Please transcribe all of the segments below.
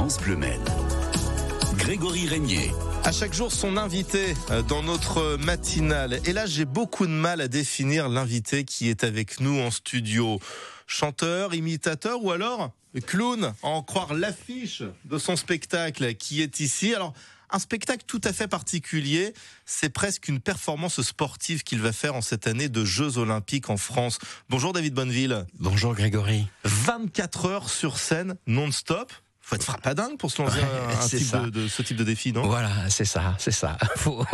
France Bleu Maine. Grégory Régnier. À chaque jour, son invité dans notre matinale. Et là, j'ai beaucoup de mal à définir l'invité qui est avec nous en studio. Chanteur, imitateur ou alors clown, à en croire l'affiche de son spectacle qui est ici. Alors, un spectacle tout à fait particulier, c'est presque une performance sportive qu'il va faire en cette année de Jeux Olympiques en France. Bonjour David Bonneville. Bonjour Grégory. 24 heures sur scène, non-stop. Faut être frappadingue pour se lancer ce type de défi, non? Voilà, c'est ça. Faut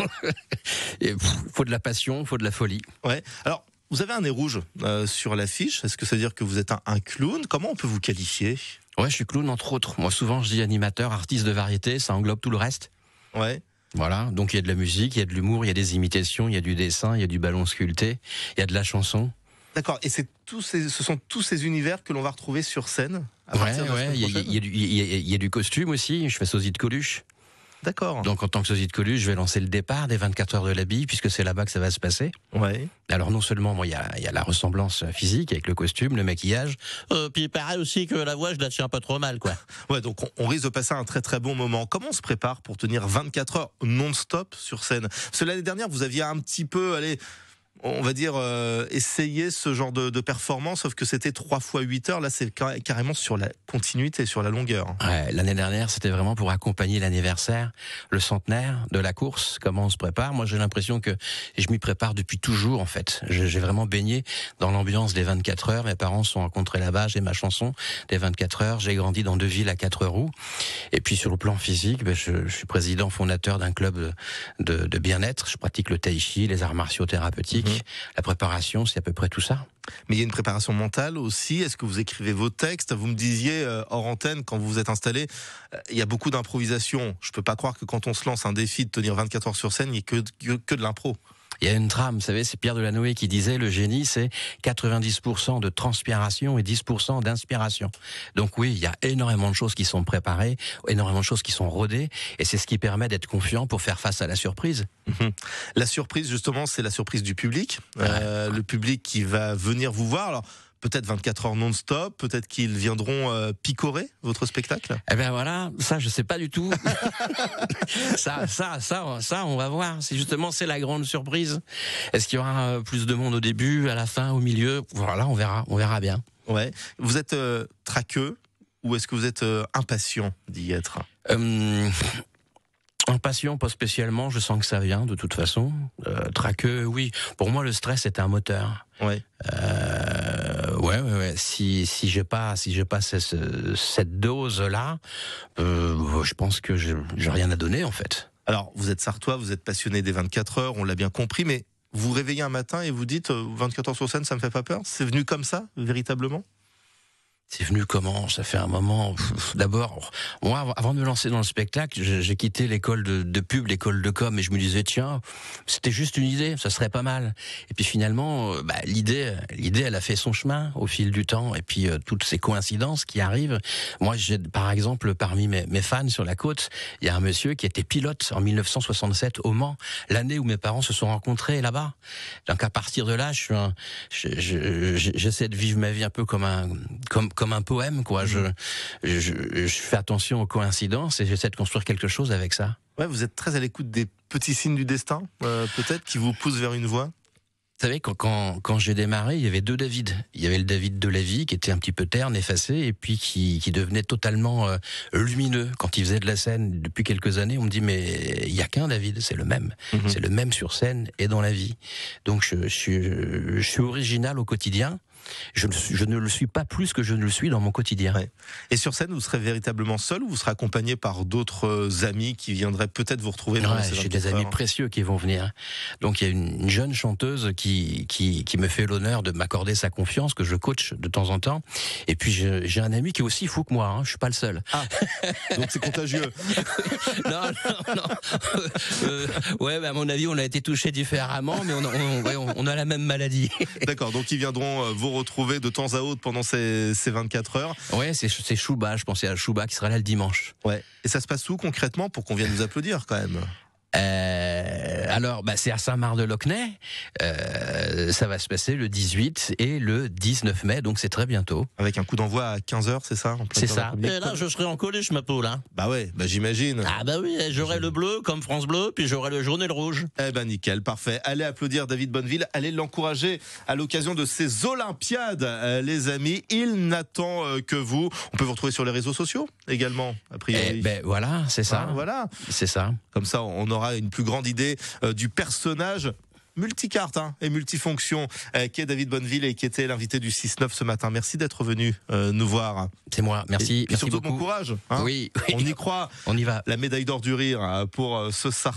de la passion, faut de la folie. Ouais. Alors, vous avez un nez rouge sur l'affiche. Est-ce que ça veut dire que vous êtes un clown? Comment on peut vous qualifier? Ouais, je suis clown entre autres. Moi, souvent, je dis animateur, artiste de variété, ça englobe tout le reste. Ouais. Voilà, donc il y a de la musique, il y a de l'humour, il y a des imitations, il y a du dessin, il y a du ballon sculpté, il y a de la chanson. D'accord, et ce sont tous ces univers que l'on va retrouver sur scène à partir de la semaine prochaine. Il y a du costume aussi, je fais sosie de Coluche. D'accord. Donc en tant que sosie de Coluche, je vais lancer le départ des 24 heures de la bille, puisque c'est là-bas que ça va se passer. Ouais. Alors non seulement il y a la ressemblance physique avec le costume, le maquillage, puis il paraît aussi que la voix je la tiens pas trop mal, quoi. Ouais, donc on risque de passer un très très bon moment. Comment on se prépare pour tenir 24 heures non-stop sur scène? Parce que l'année dernière, vous aviez un petit peu, on va dire, essayer ce genre de performance, sauf que c'était 3 fois 8 heures. Là, c'est carrément sur la continuité, sur la longueur. Ouais, l'année dernière, c'était vraiment pour accompagner l'anniversaire, le centenaire de la course. Comment on se prépare? Moi, j'ai l'impression que je m'y prépare depuis toujours, en fait. J'ai vraiment baigné dans l'ambiance des 24 heures. Mes parents se sont rencontrés là-bas. J'ai ma chanson des 24 heures. J'ai grandi dans 2 villes à 4 roues. Et puis, sur le plan physique, je suis président fondateur d'un club de bien-être. Je pratique le tai chi, les arts martiaux thérapeutiques. La préparation, c'est à peu près tout ça. Mais il y a une préparation mentale aussi. Est-ce que vous écrivez vos textes? Vous me disiez hors antenne, quand vous vous êtes installé, il y a beaucoup d'improvisation. Je peux pas croire que quand on se lance un défi de tenir 24 heures sur scène, il n'y ait que de l'impro. Il y a une trame, vous savez, c'est Pierre Delanoë qui disait le génie c'est 90% de transpiration et 10% d'inspiration. Donc oui, il y a énormément de choses qui sont préparées, énormément de choses qui sont rodées, et c'est ce qui permet d'être confiant pour faire face à la surprise. La surprise, justement, c'est la surprise du public. Le public qui va venir vous voir. Alors, peut-être 24 heures non-stop, peut-être qu'ils viendront picorer votre spectacle. Eh ben voilà, ça je sais pas du tout. ça, on va voir. C'est la grande surprise. Est-ce qu'il y aura plus de monde au début, à la fin, au milieu? Voilà, on verra bien. Ouais. Vous êtes traqueux ou est-ce que vous êtes impatient d'y être? Impatient, pas spécialement. Je sens que ça vient de toute façon. Traqueux, oui. Pour moi, le stress est un moteur. Ouais. Ouais. Si j'ai pas cette dose-là, je pense que j'ai rien à donner en fait. Alors, vous êtes sartois, vous êtes passionné des 24 heures, on l'a bien compris, mais vous réveillez un matin et vous dites 24 heures sur scène, ça me fait pas peur? C'est venu comme ça, véritablement? C'est venu comment? Ça fait un moment. D'abord, moi, avant de me lancer dans le spectacle, j'ai quitté l'école de pub, l'école de com, et je me disais tiens, c'était juste une idée, ça serait pas mal. Et puis finalement, l'idée, elle a fait son chemin au fil du temps, et puis toutes ces coïncidences qui arrivent. Moi, par exemple, parmi mes fans sur la côte, il y a un monsieur qui était pilote en 1967 au Mans, l'année où mes parents se sont rencontrés là-bas. Donc à partir de là, j'essaie de vivre ma vie un peu comme un poème, quoi. Je fais attention aux coïncidences et j'essaie de construire quelque chose avec ça. Ouais, vous êtes très à l'écoute des petits signes du destin, peut-être, qui vous poussent vers une voie. Vous savez, quand j'ai démarré, il y avait 2 David. Il y avait le David de la vie, qui était un petit peu terne, effacé, et puis qui devenait totalement lumineux. Quand il faisait de la scène depuis quelques années, on me dit, mais il y a qu'un David, c'est le même. C'est le même sur scène et dans la vie. Donc je suis original au quotidien. Je ne le suis pas plus que je ne le suis dans mon quotidien. Ouais. Et sur scène, vous serez véritablement seul ou vous serez accompagné par d'autres amis qui viendraient peut-être vous retrouver? J'ai des amis précieux qui vont venir. Donc il y a une jeune chanteuse qui me fait l'honneur de m'accorder sa confiance, que je coach de temps en temps. Et puis j'ai un ami qui est aussi fou que moi, hein. Je suis pas le seul. Ah, donc c'est contagieux. Non. Ouais, à mon avis, on a été touchés différemment, mais on a la même maladie. D'accord, donc ils viendront vous retrouver de temps à autre pendant ces 24 heures. Ouais, c'est Chouba, je pensais à Chouba qui sera là le dimanche. Ouais. Et ça se passe où concrètement pour qu'on vienne nous applaudir quand même? Alors, c'est à Saint-Marc-de-Lochnay. Ça va se passer le 18 et le 19 mai, donc c'est très bientôt. Avec un coup d'envoi à 15h, c'est ça? C'est ça. Et là, je serai en Coluche, ma peau, là. Bah ouais, j'imagine. Ah bah oui, j'aurai le bleu comme France Bleu, puis j'aurai le jaune et le rouge. Eh ben nickel, parfait. Allez applaudir David Bonneville, allez l'encourager à l'occasion de ces Olympiades, les amis. Il n'attend que vous. On peut vous retrouver sur les réseaux sociaux également, a priori. Voilà, c'est ça. Ah, voilà. C'est ça. Comme ça, on aura une plus grande idée du personnage multicarte et multifonction qu'est David Bonneville et qui était l'invité du 6-9 ce matin. Merci d'être venu nous voir. C'est moi, merci. Et merci surtout beaucoup. bon courage. Oui, On y croit. On y va. La médaille d'or du rire pour ce Sarthe.